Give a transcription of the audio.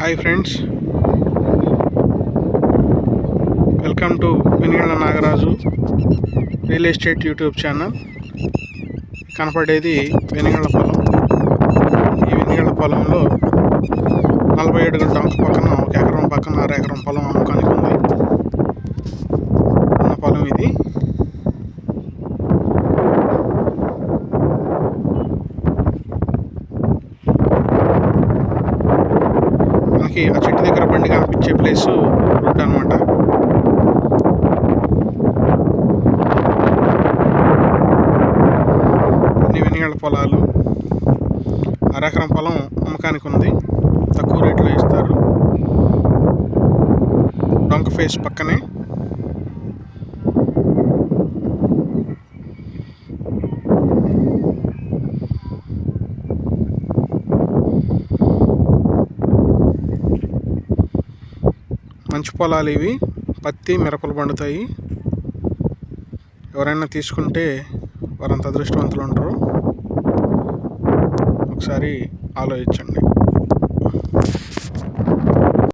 Hi friends, welcome to Venigalla Nagaraju real estate YouTube channel. కనపడేది వెనిగళ్ల పొలం. ఈ వెనిగళ్ల పొలంలో 40 అడుగుల డొంక పక్కన 1 ఎకరం పక్కన 6 ఎకరం పొలం అమ్మకానికి ఉంది. ఉన్న పొలం ఇది. మనకి ఆ చెట్టు దగ్గర బండి కనిపించే ప్లేసు రోడ్ అనమాట. అన్ని వెనిగళ్ల పొలాలు. 6 ఎకరం పొలం అమ్మకానికి ఉంది. తక్కువ రేట్లో ఇస్తారు. డొంక ఫేస్ పక్కనే. మంచి పొలాలు ఇవి. పత్తి, మిరపలు పండుతాయి. ఎవరైనా తీసుకుంటే వారంత అదృష్టవంతులు ఉంటారు. ఒకసారి ఆలోచించండి.